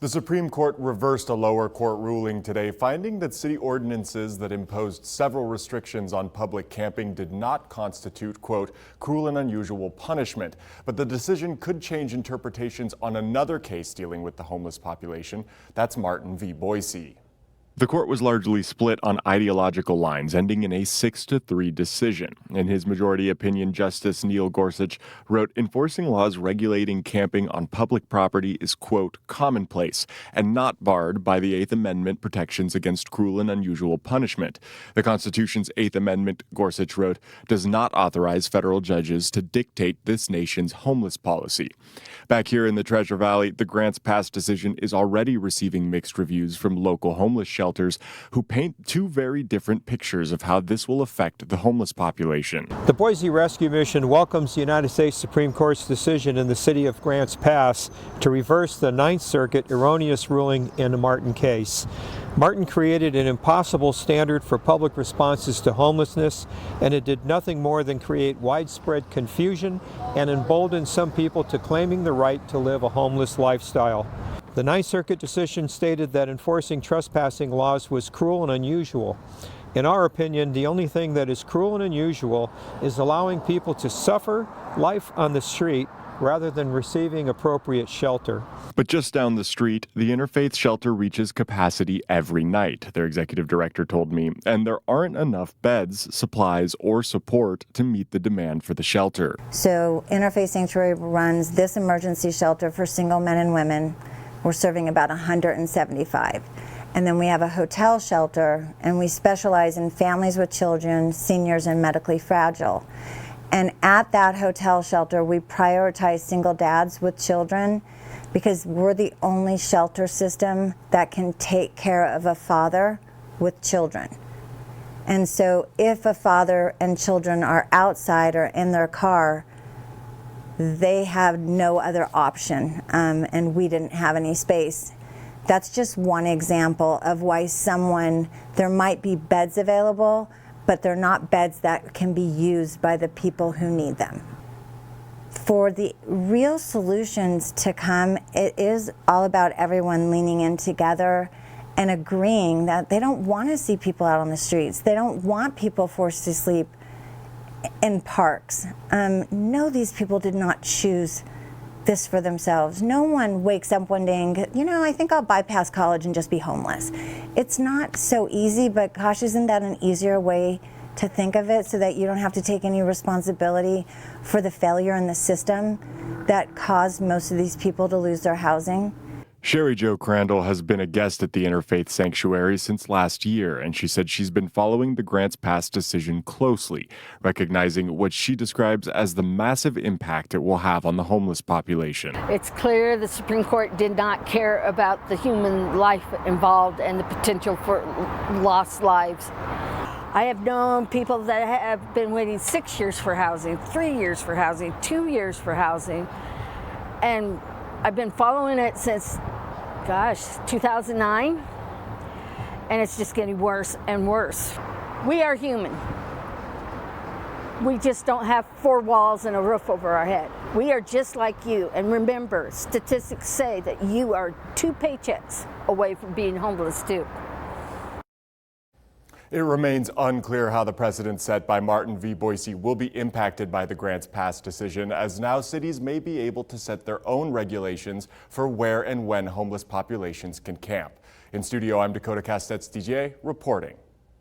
The Supreme Court reversed a lower court ruling today, finding that city ordinances that imposed several restrictions on public camping did not constitute, quote, cruel and unusual punishment. But the decision could change interpretations on another case dealing with the homeless population. That's Martin v. Boise. The court was largely split on ideological lines, ending in a 6-3 decision. In his majority opinion, Justice Neil Gorsuch wrote, enforcing laws regulating camping on public property is, quote, commonplace and not barred by the Eighth Amendment protections against cruel and unusual punishment. The Constitution's Eighth Amendment, Gorsuch wrote, does not authorize federal judges to dictate this nation's homeless policy. Back here in the Treasure Valley, the Grants Pass decision is already receiving mixed reviews from local homeless shelters who paint two very different pictures of how this will affect the homeless population. The Boise Rescue Mission welcomes the United States Supreme Court's decision in the city of Grants Pass to reverse the Ninth Circuit erroneous ruling in the Martin case. Martin created an impossible standard for public responses to homelessness, and it did nothing more than create widespread confusion and embolden some people to claiming the right to live a homeless lifestyle. The Ninth Circuit decision stated that enforcing trespassing laws was cruel and unusual. In our opinion, the only thing that is cruel and unusual is allowing people to suffer life on the street rather than receiving appropriate shelter. But just down the street, the interfaith shelter reaches capacity every night, their executive director told me, and there aren't enough beds, supplies, or support to meet the demand for the shelter. So Interfaith Sanctuary runs this emergency shelter for single men and women. We're serving about 175. And then we have a hotel shelter, and we specialize in families with children, seniors, and medically fragile. And at that hotel shelter, we prioritize single dads with children because we're the only shelter system that can take care of a father with children. And so if a father and children are outside or in their car, they have no other option, and we didn't have any space. That's just one example of why there might be beds available, but they're not beds that can be used by the people who need them. For the real solutions to come, it is all about everyone leaning in together and agreeing that they don't want to see people out on the streets. They don't want people forced to sleep in parks. No, these people did not choose this for themselves. No one wakes up one day and, I think I'll bypass college and just be homeless. It's not so easy, but gosh, isn't that an easier way to think of it so that you don't have to take any responsibility for the failure in the system that caused most of these people to lose their housing? Sherry Jo Crandall has been a guest at the Interfaith Sanctuary since last year, and she said she's been following the Grants Pass decision closely, recognizing what she describes as the massive impact it will have on the homeless population. It's clear the Supreme Court did not care about the human life involved and the potential for lost lives. I have known people that have been waiting 6 years for housing, 3 years for housing, 2 years for housing, and I've been following it since 2009, and it's just getting worse and worse. We are human. We just don't have 4 walls and a roof over our head. We are just like you, and remember, statistics say that you are 2 paychecks away from being homeless too. It remains unclear how the precedent set by Martin v. Boise will be impacted by the Grants Pass decision, as now cities may be able to set their own regulations for where and when homeless populations can camp. In studio, I'm Dakota Castett's DJ reporting.